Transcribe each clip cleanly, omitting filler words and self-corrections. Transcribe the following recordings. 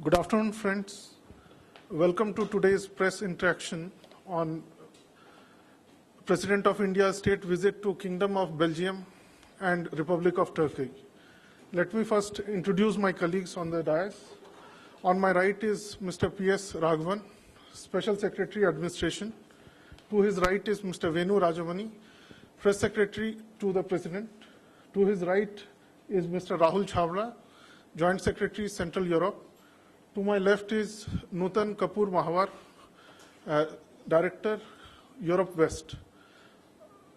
Good afternoon, friends. Welcome to today's press interaction on President of India's state visit to Kingdom of Belgium and Republic of Turkey. Let me first introduce my colleagues on the dais. On my right is Mr. P.S. Raghavan, Special Secretary Administration. To his right is Mr. Venu Rajamani, Press Secretary to the President. To his right is Mr. Rahul Chawla, Joint Secretary, Central Europe. To my left is Nutan Kapoor Mahawar, Director, Europe West.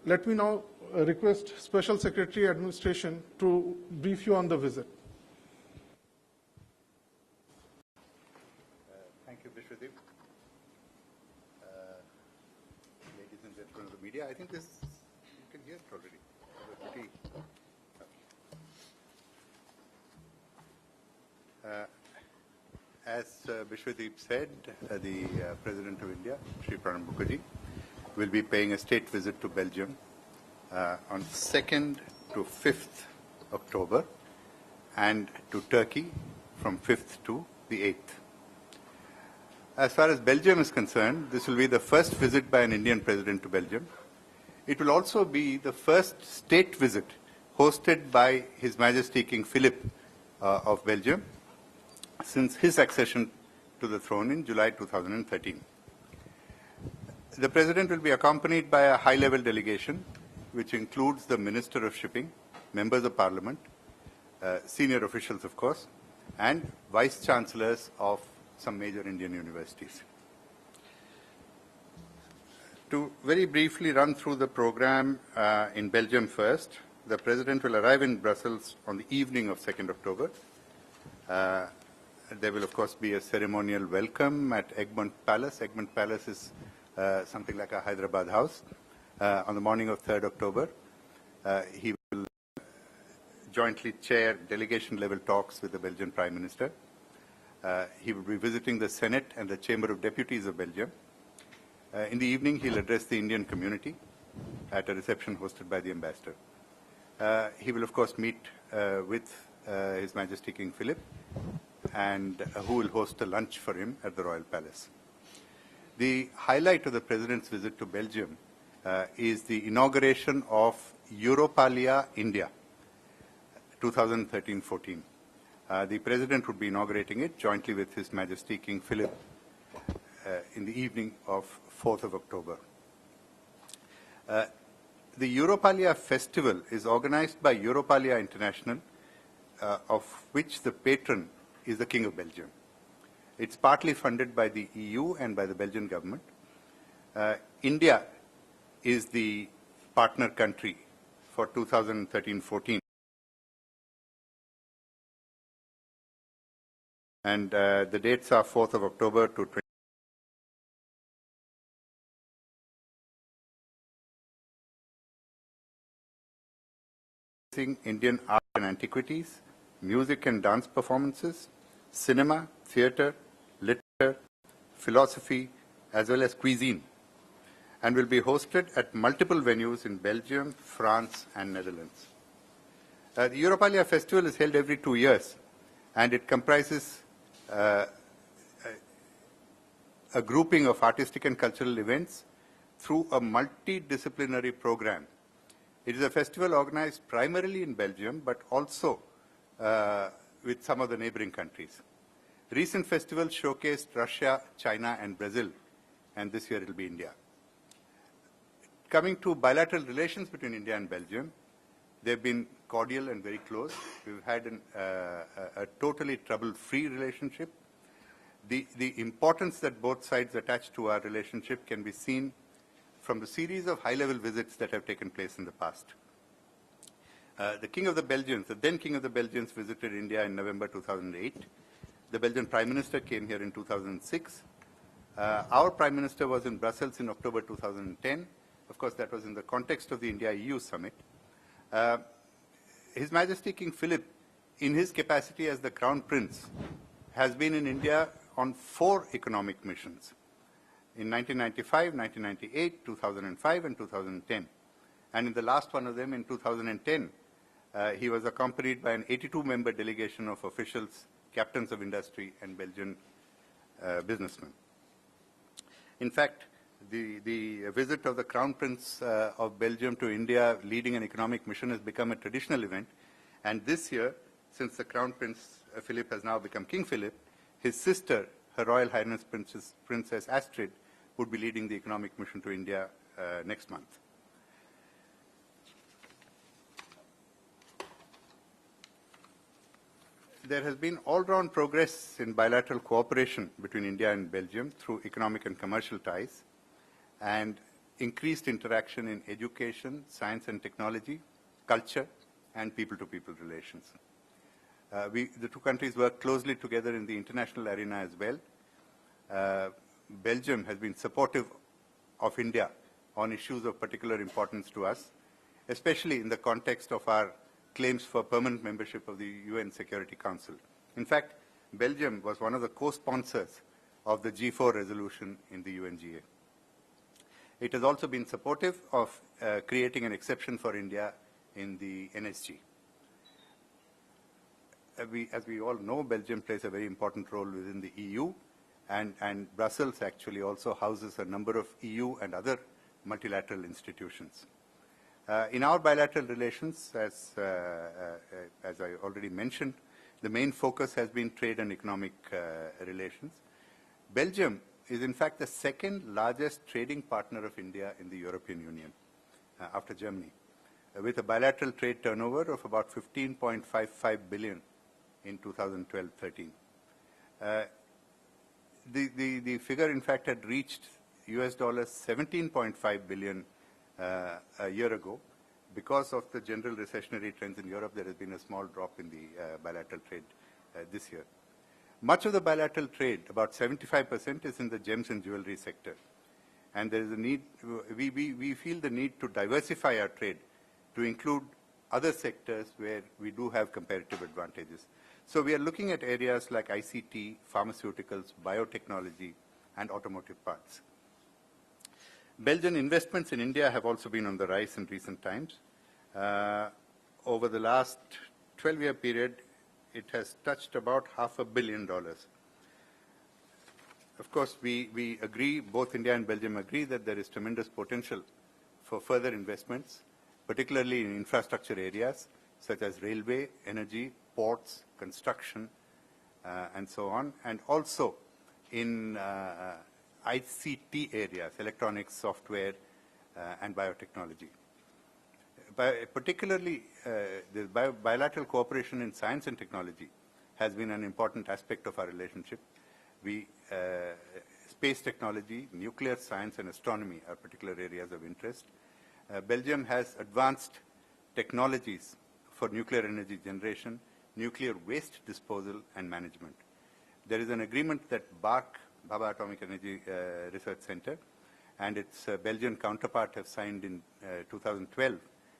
Let me now request Special Secretary Administration to brief you on the visit. Thank you, Vishwadeep. Ladies and gentlemen of the media, I think this, you can hear it already. As Vishwadeep said, the President of India, Shri Pranab Mukherjee, will be paying a state visit to Belgium on 2nd to 5th October and to Turkey from 5th to the 8th. As far as Belgium is concerned, this will be the first visit by an Indian president to Belgium. It will also be the first state visit hosted by His Majesty King Philip of Belgium since his accession to the throne in July 2013. The President will be accompanied by a high-level delegation, which includes the Minister of Shipping, members of Parliament, senior officials, of course, and Vice-Chancellors of some major Indian universities. To very briefly run through the program in Belgium first, the President will arrive in Brussels on the evening of 2nd October. There will, of course, be a ceremonial welcome at Egmont Palace. Egmont Palace is something like a Hyderabad house. On the morning of 3rd October, he will jointly chair delegation-level talks with the Belgian Prime Minister. He will be visiting the Senate and the Chamber of Deputies of Belgium. In the evening, he'll address the Indian community at a reception hosted by the ambassador. He will, of course, meet with His Majesty King Philip, and who will host a lunch for him at the Royal Palace. The highlight of the President's visit to Belgium is the inauguration of Europalia India 2013-14. The President would be inaugurating it jointly with His Majesty King Philip in the evening of 4th of October. The Europalia Festival is organized by Europalia International, of which the patron is the King of Belgium. It's partly funded by the EU and by the Belgian government. India is the partner country for 2013-14. And the dates are 4th of October to 20. Indian art and antiquities, music and dance performances, cinema, theatre, literature, philosophy, as well as cuisine, and will be hosted at multiple venues in Belgium, France, and Netherlands. The Europalia Festival is held every 2 years, and it comprises a grouping of artistic and cultural events through a multidisciplinary program. It is a festival organized primarily in Belgium, but also with some of the neighboring countries. Recent festivals showcased Russia, China, and Brazil, and this year it will be India. Coming to bilateral relations between India and Belgium, they've been cordial and very close. We've had a totally trouble-free relationship. The importance that both sides attach to our relationship can be seen from the series of high-level visits that have taken place in the past. The King of the Belgians, the then King of the Belgians, visited India in November 2008. The Belgian Prime Minister came here in 2006. Our Prime Minister was in Brussels in October 2010. Of course, that was in the context of the India-EU summit. His Majesty King Philip, in his capacity as the Crown Prince, has been in India on 4 economic missions in 1995, 1998, 2005, and 2010. And in the last one of them, in 2010, he was accompanied by an 82-member delegation of officials captains of industry, and Belgian businessmen. In fact, the visit of the Crown Prince of Belgium to India leading an economic mission has become a traditional event. And this year, since the Crown Prince Philip has now become King Philip, his sister, Her Royal Highness Princess Astrid, would be leading the economic mission to India next month. There has been all-round progress in bilateral cooperation between India and Belgium through economic and commercial ties, and increased interaction in education, science and technology, culture, and people-to-people relations. The two countries work closely together in the international arena as well. Belgium has been supportive of India on issues of particular importance to us, especially in the context of our claims for permanent membership of the UN Security Council. In fact, Belgium was one of the co-sponsors of the G4 resolution in the UNGA. It has also been supportive of creating an exception for India in the NSG. As we all know, Belgium plays a very important role within the EU, and Brussels actually also houses a number of EU and other multilateral institutions. In our bilateral relations, as I already mentioned, the main focus has been trade and economic relations. Belgium is in fact the second largest trading partner of India in the European Union, after Germany, with a bilateral trade turnover of about 15.55 billion in 2012-13. The figure in fact had reached US dollars 17.5 billion a year ago. Because of the general recessionary trends in Europe, there has been a small drop in the bilateral trade this year. Much of the bilateral trade, about 75%, is in the gems and jewelry sector. And there is a need, we feel the need to diversify our trade to include other sectors where we do have comparative advantages. So we are looking at areas like ICT, pharmaceuticals, biotechnology, and automotive parts. Belgian investments in India have also been on the rise in recent times. Over the last 12-year period, it has touched about $500 million. Of course, we agree, both India and Belgium agree, that there is tremendous potential for further investments, particularly in infrastructure areas such as railway, energy, ports, construction, and so on, and also in ICT areas, electronics, software, and biotechnology. Particularly, the bilateral cooperation in science and technology has been an important aspect of our relationship. Space technology, nuclear science, and astronomy are particular areas of interest. Belgium has advanced technologies for nuclear energy generation, nuclear waste disposal, and management. There is an agreement that BARC, Baba Atomic Energy Research Center, and its Belgian counterpart have signed in 2012,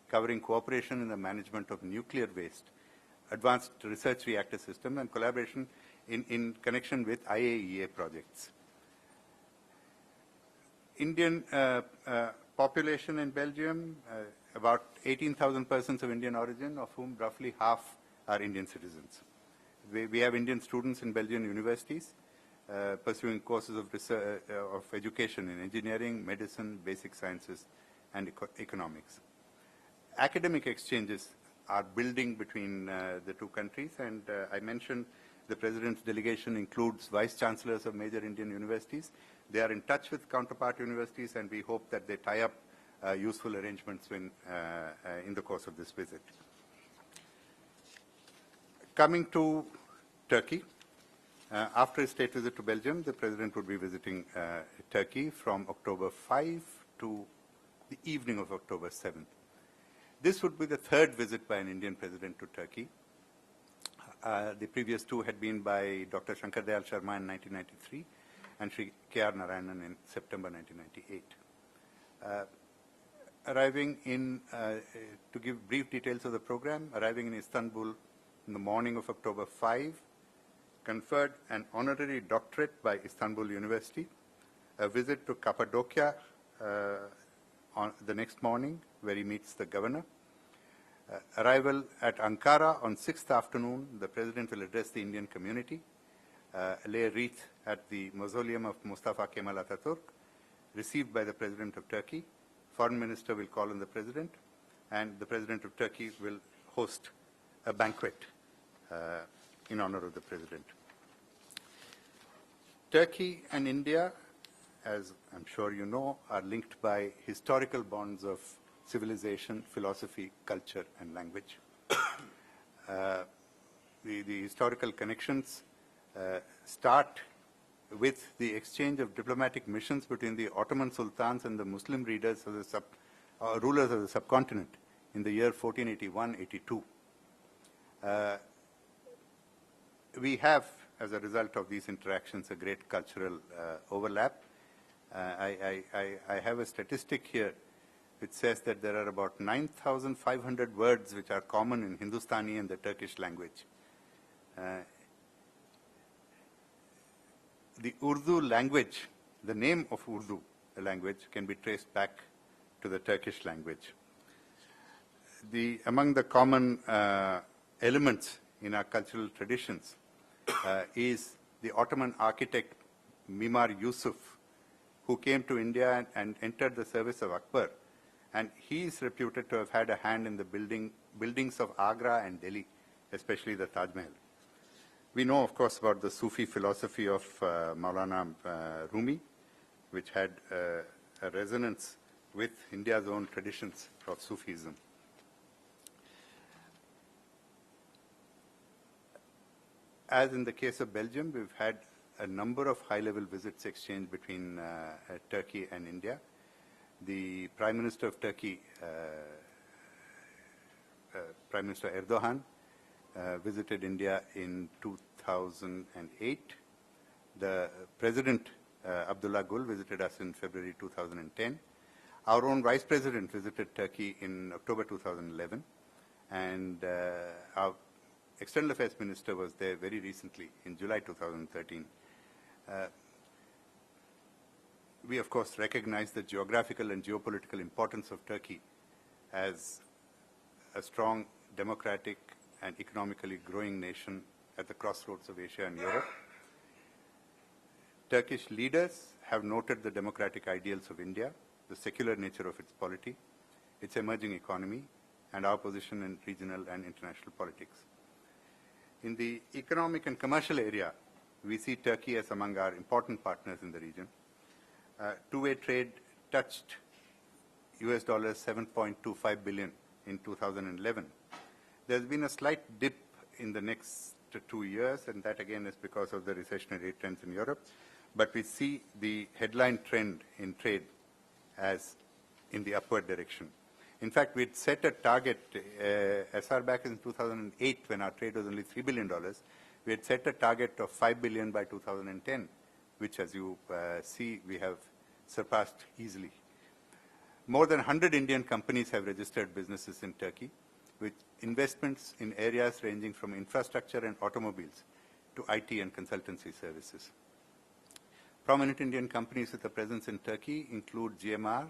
covering cooperation in the management of nuclear waste, advanced research reactor system, and collaboration in connection with IAEA projects. Indian population in Belgium, about 18,000 persons of Indian origin, of whom roughly half are Indian citizens. We have Indian students in Belgian universities pursuing courses of research, of education in engineering, medicine, basic sciences, and economics. Academic exchanges are building between the two countries, and I mentioned the President's delegation includes vice-chancellors of major Indian universities. They are in touch with counterpart universities, and we hope that they tie up useful arrangements in the course of this visit. Coming to Turkey, after his state visit to Belgium, the President would be visiting Turkey from October 5 to the evening of October 7th. This would be the third visit by an Indian President to Turkey. The previous two had been by Dr. Shankar Dayal Sharma in 1993 and Sri K.R. Narayanan in September 1998. Arriving in, to give brief details of the program, arriving in Istanbul in the morning of October 5, conferred an honorary doctorate by Istanbul University, a visit to Cappadocia on the next morning, where he meets the governor. Arrival at Ankara on 6th afternoon, the President will address the Indian community, lay a wreath at the mausoleum of Mustafa Kemal Ataturk, received by the President of Turkey. Foreign Minister will call on the President, and the President of Turkey will host a banquet in honor of the President. Turkey and India, as I'm sure you know, are linked by historical bonds of civilization, philosophy, culture, and language. The historical connections start with the exchange of diplomatic missions between the Ottoman sultans and the Muslim rulers of the subcontinent in the year 1481-82. We have, as a result of these interactions, a great cultural overlap. I have a statistic here which says that there are about 9,500 words which are common in Hindustani and the Turkish language. The Urdu language, the name of Urdu, the language, can be traced back to the Turkish language. Among the common elements in our cultural traditions is the Ottoman architect Mimar Yusuf, who came to India and entered the service of Akbar. And he is reputed to have had a hand in the buildings of Agra and Delhi, especially the Taj Mahal. We know, of course, about the Sufi philosophy of Maulana Rumi, which had a resonance with India's own traditions of Sufism. As in the case of Belgium, we've had a number of high-level visits exchanged between Turkey and India. The Prime Minister of Turkey, Prime Minister Erdogan, visited India in 2008. The President, Abdullah Gül, visited us in February 2010. Our own Vice President visited Turkey in October 2011. And our External Affairs Minister was there very recently in July 2013. We, of course, recognize the geographical and geopolitical importance of Turkey as a strong, democratic, and economically growing nation at the crossroads of Asia and Europe. Turkish leaders have noted the democratic ideals of India, the secular nature of its polity, its emerging economy, and our position in regional and international politics. In the economic and commercial area, we see Turkey as among our important partners in the region. Two-way trade touched US dollars 7.25 billion in 2011. There's been a slight dip in the next 2 years, and that again is because of the recessionary trends in Europe. But we see the headline trend in trade as in the upward direction. In fact, we'd set a target as far back as 2008, when our trade was only $3 billion. We had set a target of $5 billion by 2010, which, as you see, we have surpassed easily. More than 100 Indian companies have registered businesses in Turkey, with investments in areas ranging from infrastructure and automobiles to IT and consultancy services. Prominent Indian companies with a presence in Turkey include GMR,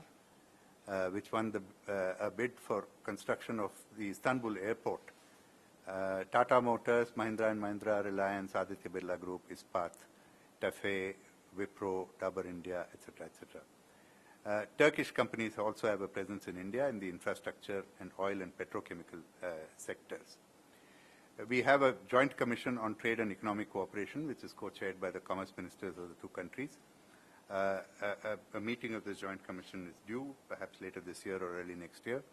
which won a bid for construction of the Istanbul airport, Tata Motors, Mahindra & Mahindra, Reliance, Aditya Birla Group, Ispat, TAFE, Wipro, Dabur India, etc., etc. Turkish companies also have a presence in India in the infrastructure and oil and petrochemical sectors. We have a joint commission on trade and economic cooperation, which is co-chaired by the commerce ministers of the two countries. A meeting of this joint commission is due, perhaps later this year or early next year.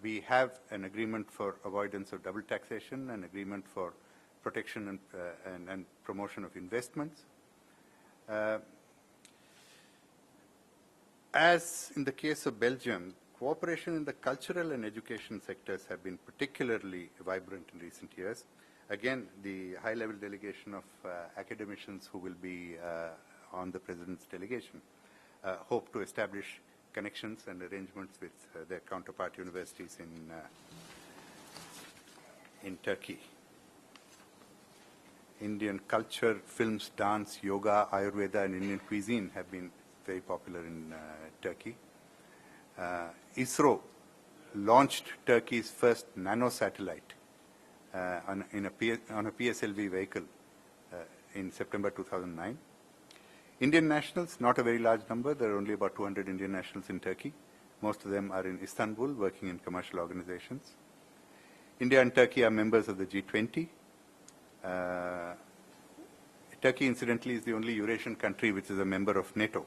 We have an agreement for avoidance of double taxation, an agreement for protection and promotion of investments. As in the case of Belgium, cooperation in the cultural and education sectors have been particularly vibrant in recent years. Again, the high-level delegation of academicians who will be on the President's delegation hope to establish connections and arrangements with their counterpart universities in Turkey. Indian culture, films, dance, yoga, Ayurveda, and Indian cuisine have been very popular in Turkey. ISRO launched Turkey's first nano satellite on a PSLV vehicle in September 2009. Indian nationals, not a very large number. There are only about 200 Indian nationals in Turkey. Most of them are in Istanbul, working in commercial organizations. India and Turkey are members of the G20. Turkey, incidentally, is the only Eurasian country which is a member of NATO.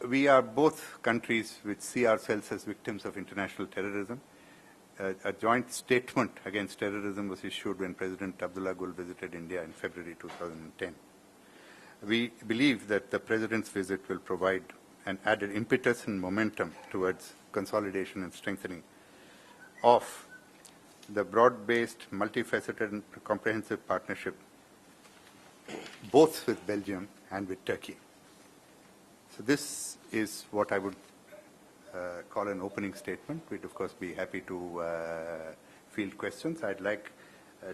We are both countries which see ourselves as victims of international terrorism. A joint statement against terrorism was issued when President Abdullah Gül visited India in February 2010. We believe that the President's visit will provide an added impetus and momentum towards consolidation and strengthening of the broad-based, multifaceted and comprehensive partnership both with Belgium and with Turkey. So this is what I would call an opening statement. We'd of course be happy to field questions. I'd like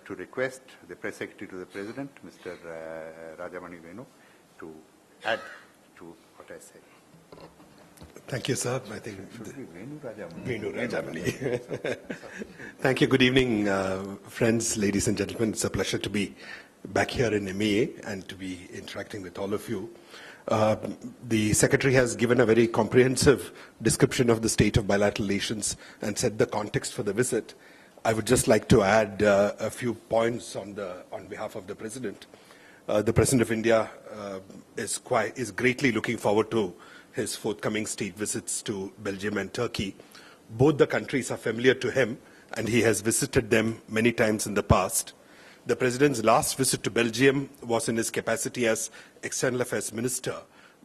to request the Press Secretary to the President, Mr. Rajamani Venu, to add to what I said. Thank you, sir. I think Venu Rajamani. Venu Rajamani. Thank you. Good evening, friends, ladies and gentlemen. It's a pleasure to be back here in MEA and to be interacting with all of you. The Secretary has given a very comprehensive description of the state of bilateral relations and set the context for the visit. I would just like to add a few points on behalf of the President. The President of India is greatly looking forward to his forthcoming state visits to Belgium and Turkey. Both the countries are familiar to him, and he has visited them many times in the past. The President's last visit to Belgium was in his capacity as External Affairs Minister,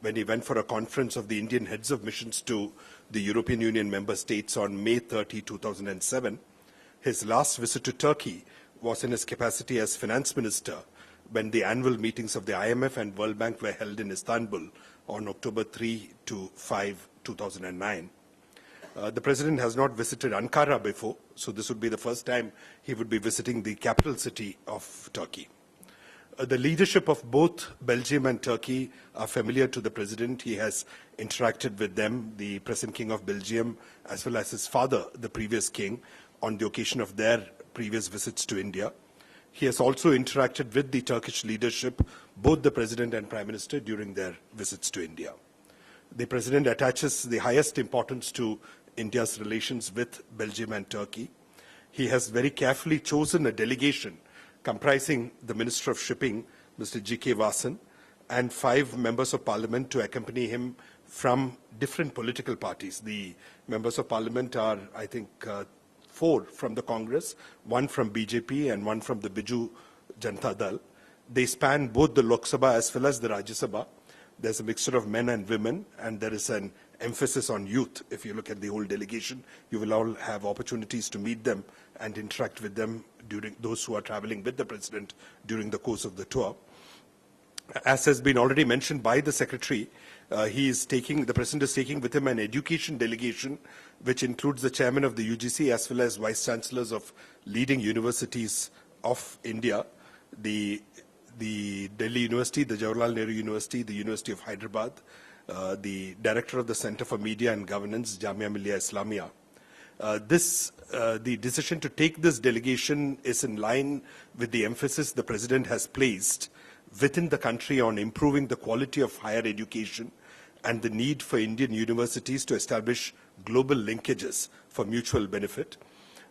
when he went for a conference of the Indian heads of missions to the European Union member states on May 30, 2007. His last visit to Turkey was in his capacity as Finance Minister, when the annual meetings of the IMF and World Bank were held in Istanbul on October 3 to 5, 2009. The President has not visited Ankara before, so this would be the first time he would be visiting the capital city of Turkey. The leadership of both Belgium and Turkey are familiar to the President. He has interacted with them, the present King of Belgium, as well as his father, the previous king, on the occasion of their previous visits to India. He has also interacted with the Turkish leadership, both the President and Prime Minister, during their visits to India. The President attaches the highest importance to India's relations with Belgium and Turkey. He has very carefully chosen a delegation comprising the Minister of Shipping, Mr. G.K. Vasan, and 5 members of Parliament to accompany him from different political parties. The members of Parliament are, I think, 4 from the Congress, 1 from BJP and 1 from the Biju Janata Dal. They span both the Lok Sabha as well as the Rajya Sabha. There's a mixture of men and women, and there is an emphasis on youth. If you look at the whole delegation, you will all have opportunities to meet them and interact with them during those who are traveling with the President during the course of the tour. As has been already mentioned by the Secretary, the President is taking with him an education delegation, which includes the Chairman of the UGC as well as Vice Chancellors of leading universities of India, the Delhi University, the Jawaharlal Nehru University, the University of Hyderabad, the Director of the Center for Media and Governance, Jamia Millia Islamia. The decision to take this delegation is in line with the emphasis the President has placed within the country on improving the quality of higher education and the need for Indian universities to establish global linkages for mutual benefit.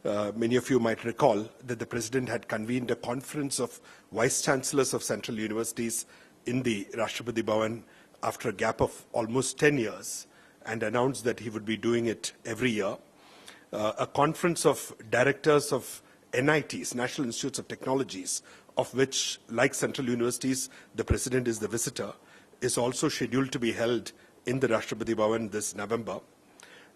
Many of you might recall that the President had convened a conference of Vice Chancellors of Central Universities in the Rashtrapati Bhavan after a gap of almost 10 years and announced that he would be doing it every year. A conference of directors of NITs, National Institutes of Technologies, of which, like Central Universities, the President is the visitor, is also scheduled to be held in the Rashtrapati Bhavan this November.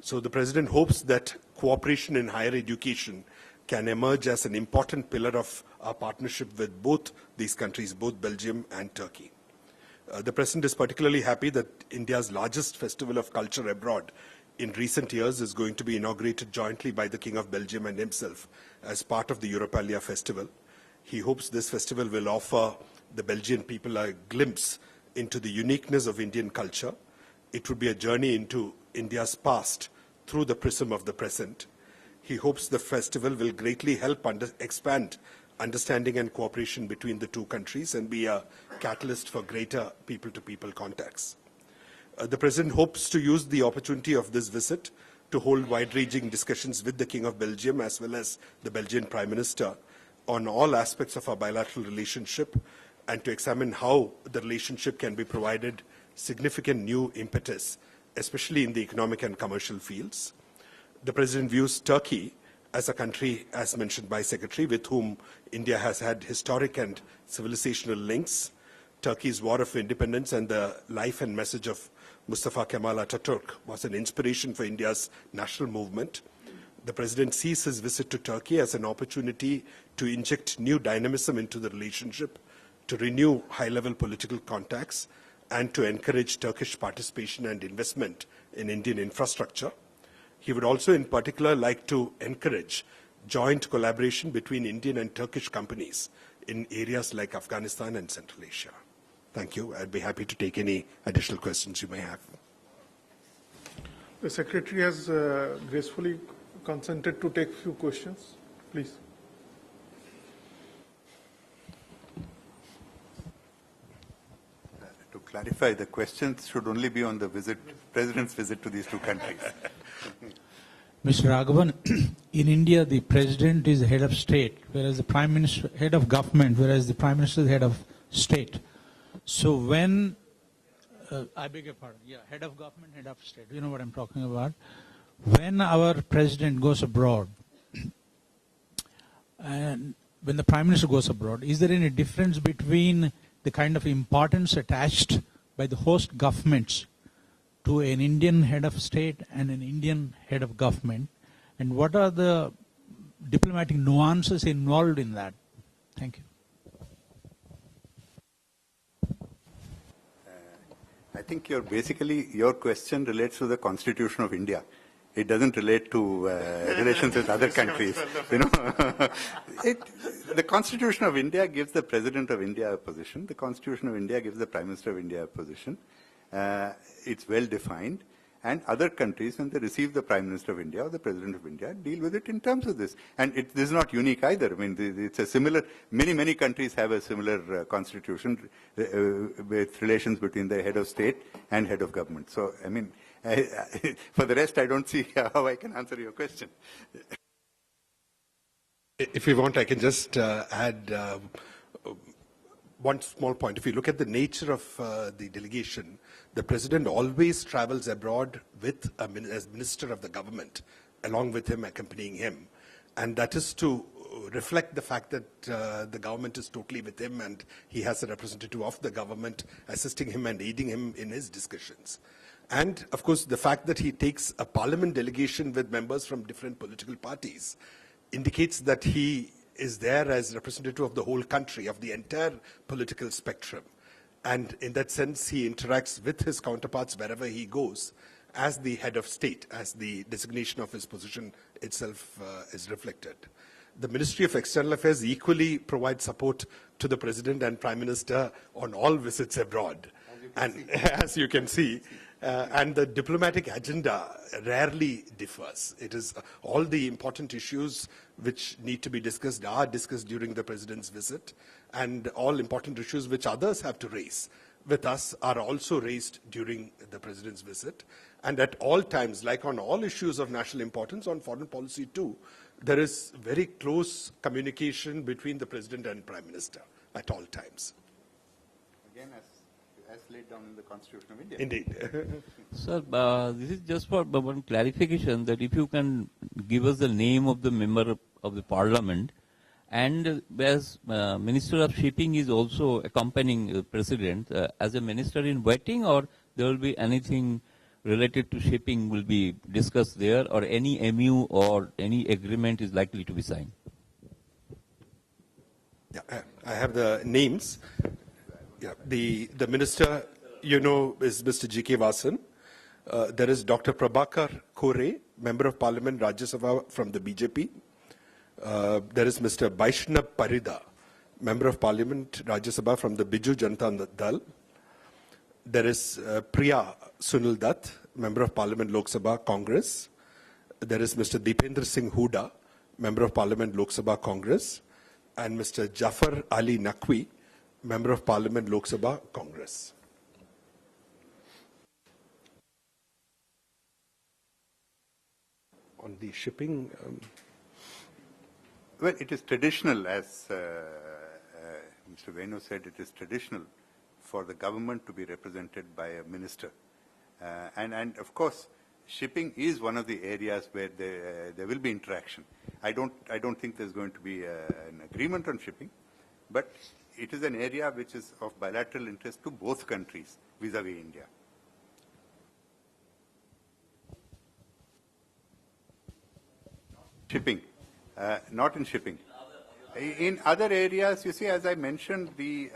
So the President hopes that cooperation in higher education can emerge as an important pillar of our partnership with both these countries, both Belgium and Turkey. The President is particularly happy that India's largest festival of culture abroad in recent years is going to be inaugurated jointly by the King of Belgium and himself as part of the Europalia festival. He hopes this festival will offer the Belgian people a glimpse into the uniqueness of Indian culture. It would be a journey into India's past through the prism of the present. He hopes the festival will greatly help expand understanding and cooperation between the two countries and be a catalyst for greater people-to-people contacts. The President hopes to use the opportunity of this visit to hold wide-ranging discussions with the King of Belgium as well as the Belgian Prime Minister on all aspects of our bilateral relationship and to examine how the relationship can be provided significant new impetus, especially in the economic and commercial fields. The President views Turkey as a country, as mentioned by Secretary, with whom India has had historic and civilizational links. Turkey's War of Independence and the life and message of Mustafa Kemal Atatürk was an inspiration for India's national movement. The President sees his visit to Turkey as an opportunity to inject new dynamism into the relationship, to renew high-level political contacts, and to encourage Turkish participation and investment in Indian infrastructure. He would also in particular like to encourage joint collaboration between Indian and Turkish companies in areas like Afghanistan and Central Asia. Thank you. I'd be happy to take any additional questions you may have. The Secretary has gracefully consented to take a few questions. Please. To clarify, the questions should only be on the President's visit to these two countries. Mr. Raghavan, in India, the President is the head of state, whereas the Prime Minister, head of government, whereas the Prime Minister is the head of state. So when, I beg your pardon, yeah, head of government, head of state, you know what I'm talking about. When our President goes abroad, and when the Prime Minister goes abroad, is there any difference between the kind of importance attached by the host governments to an Indian head of state and an Indian head of government? And what are the diplomatic nuances involved in that? Thank you. I think your question relates to the Constitution of India. It doesn't relate to relations with other countries. You know, the Constitution of India gives the President of India a position. The Constitution of India gives the Prime Minister of India a position. It's well defined. And other countries, when they receive the Prime Minister of India or the President of India, deal with it in terms of this. And this is not unique either. I mean, it's a similar, many countries have a similar constitution with relations between the head of state and head of government. So, I mean, for the rest, I don't see how I can answer your question. If you want, I can just add one small point. If you look at the nature of the delegation, the President always travels abroad with as Minister of the Government, along with him, accompanying him. And that is to reflect the fact that the government is totally with him and he has a representative of the government assisting him and aiding him in his discussions. And, of course, the fact that he takes a parliament delegation with members from different political parties indicates that he is there as representative of the whole country, of the entire political spectrum. And in that sense, he interacts with his counterparts wherever he goes as the head of state, as the designation of his position itself is reflected. The Ministry of External Affairs equally provides support to the President and Prime Minister on all visits abroad. And as you can see, and the diplomatic agenda rarely differs. It is all the important issues which need to be discussed are discussed during the President's visit, and all important issues which others have to raise with us are also raised during the President's visit. And at all times, like on all issues of national importance, on foreign policy too, there is very close communication between the President and Prime Minister at all times. Again, as laid down in the Constitution of India. Indeed. Sir, this is just for one clarification that if you can give us the name of the member of the Parliament, and as Minister of Shipping is also accompanying the President as a minister in waiting, or there will be anything related to shipping will be discussed there, or any MU or any agreement is likely to be signed? Yeah, I have the names. Yeah, the minister, you know, is Mr. G.K. Vasan. There is Dr. Prabhakar Kore, Member of Parliament, Rajya Sabha from the BJP. There is Mr. Vaishnab Parida, Member of Parliament, Rajya Sabha from the Biju Janata Dal. There is Priya Sunil Dutt, Member of Parliament, Lok Sabha, Congress. There is Mr. Deependra Singh Hooda, Member of Parliament, Lok Sabha, Congress. And Mr. Jafar Ali Naqvi, Member of Parliament, Lok Sabha, Congress. On the shipping... Well, it is traditional, as Mr. Venu said, it is traditional for the government to be represented by a minister. And of course, shipping is one of the areas where there will be interaction. I don't think there's going to be an agreement on shipping, but it is an area which is of bilateral interest to both countries vis-a-vis India. Shipping, not in shipping. In other areas, you see, as I mentioned, the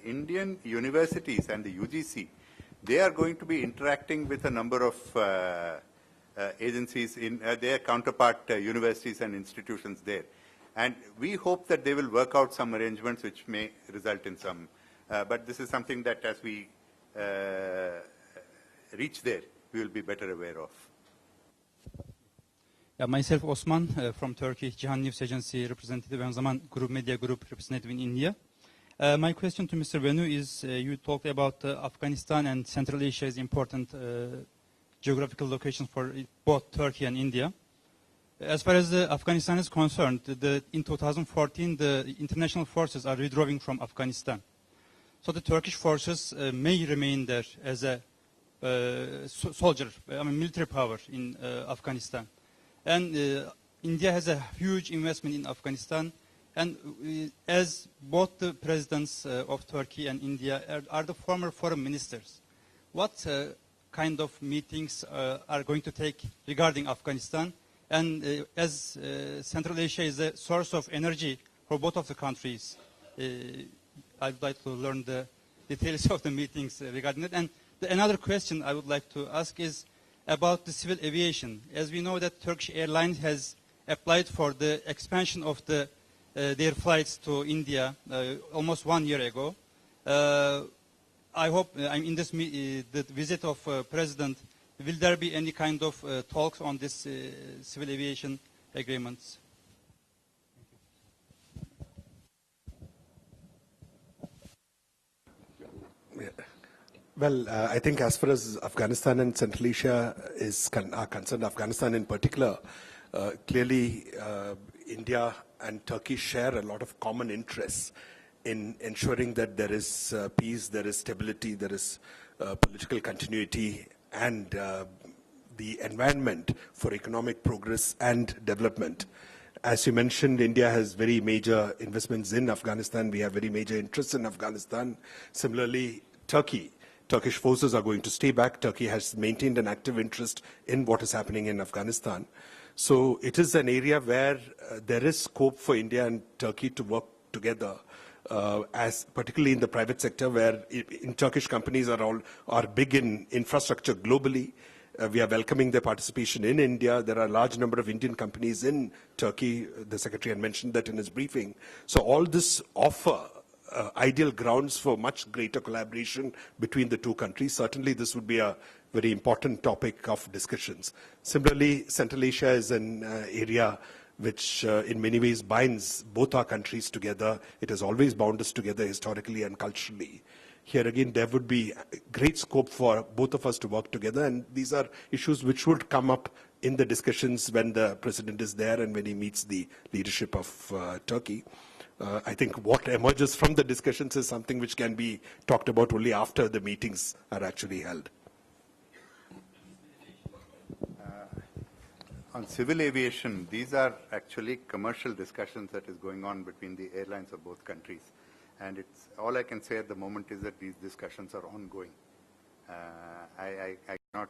Indian universities and the UGC, they are going to be interacting with a number of agencies in their counterpart universities and institutions there. And we hope that they will work out some arrangements which may result in some, but this is something that as we reach there, we will be better aware of. Myself, Osman, from Turkey, Cihan News Agency representative and Zaman Group Media Group representative in India. My question to Mr. Venu is, you talked about Afghanistan and Central Asia is important geographical locations for both Turkey and India. As far as Afghanistan is concerned, in 2014, the international forces are withdrawing from Afghanistan. So the Turkish forces may remain there as a military power in Afghanistan. And India has a huge investment in Afghanistan. And as both the presidents of Turkey and India are the former foreign ministers, what kind of meetings are going to take regarding Afghanistan? And as Central Asia is a source of energy for both of the countries, I'd like to learn the details of the meetings regarding it. And another question I would like to ask is about the civil aviation. As we know that Turkish Airlines has applied for the expansion of their flights to India almost 1 year ago. I hope in this the visit of President, will there be any kind of talks on this civil aviation agreements? Yeah. Well, I think as far as Afghanistan and Central Asia are concerned, Afghanistan in particular, clearly India and Turkey share a lot of common interests in ensuring that there is peace, there is stability, there is political continuity, and the environment for economic progress and development. As you mentioned, India has very major investments in Afghanistan. We have very major interests in Afghanistan. Similarly, Turkish forces are going to stay back. Turkey has maintained an active interest in what is happening in Afghanistan. So it is an area where there is scope for India and Turkey to work together, as particularly in the private sector, where Turkish companies are big in infrastructure globally. We are welcoming their participation in India. There are a large number of Indian companies in Turkey. The Secretary had mentioned that in his briefing. So all this offer ideal grounds for much greater collaboration between the two countries. Certainly this would be a very important topic of discussions. Similarly, Central Asia is an area which in many ways binds both our countries together. It has always bound us together historically and culturally. Here again, there would be great scope for both of us to work together, and these are issues which would come up in the discussions when the President is there and when he meets the leadership of Turkey. I think what emerges from the discussions is something which can be talked about only after the meetings are actually held. On civil aviation, these are actually commercial discussions that is going on between the airlines of both countries. And it's all I can say at the moment is that these discussions are ongoing. I cannot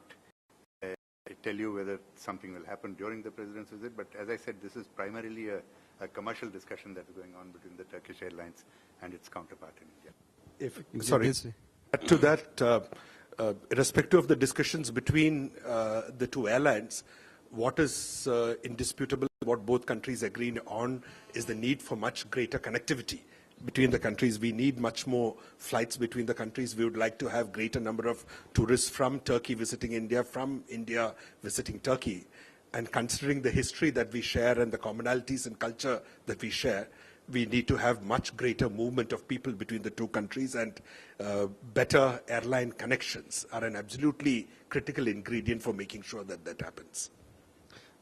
tell you whether something will happen during the President's visit, but as I said, this is primarily a commercial discussion that is going on between the Turkish Airlines and its counterpart in India. Sorry, add to that, irrespective of the discussions between the two airlines, what is indisputable, what both countries agree on, is the need for much greater connectivity between the countries. We need much more flights between the countries. We would like to have greater number of tourists from Turkey visiting India, from India visiting Turkey. And considering the history that we share and the commonalities and culture that we share, we need to have much greater movement of people between the two countries, and better airline connections are an absolutely critical ingredient for making sure that that happens.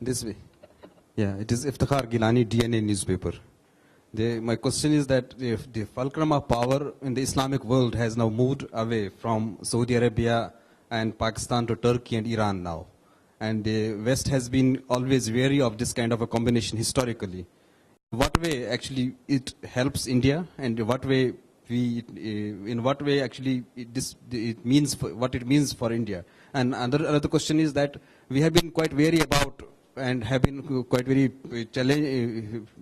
This way. Yeah, it is Iftikhar Gilani, DNA newspaper. My question is that if the fulcrum of power in the Islamic world has now moved away from Saudi Arabia and Pakistan to Turkey and Iran now, and the West has been always wary of this kind of a combination historically. What way actually it helps India, and what way in what way actually it means what it means for India? And another question is that we have been quite wary about and have been quite very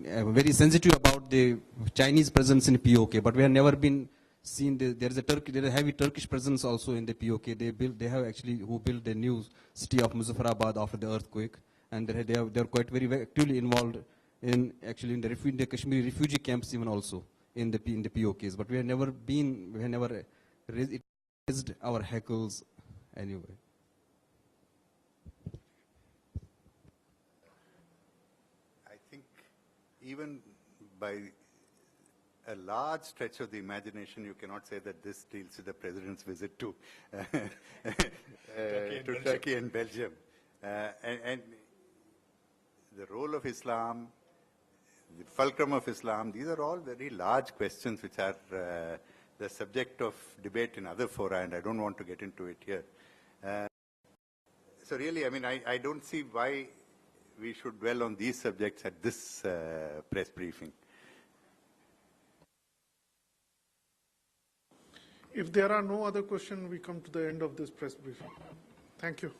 very sensitive about the Chinese presence in POK, but we have never been seen. There is a heavy Turkish presence also in the POK. They have actually who built the new city of Muzaffarabad after the earthquake, and they are quite very actively involved in actually in the Kashmiri refugee camps even also in the POKs. But we have never raised our hackles anyway. I think even by a large stretch of the imagination, you cannot say that this deals with the President's visit to, Turkey and Belgium. And the role of Islam, the fulcrum of Islam, these are all very large questions which are the subject of debate in other fora, and I don't want to get into it here. So really, I mean, I don't see why we should dwell on these subjects at this press briefing. If there are no other questions, we come to the end of this press briefing. Thank you.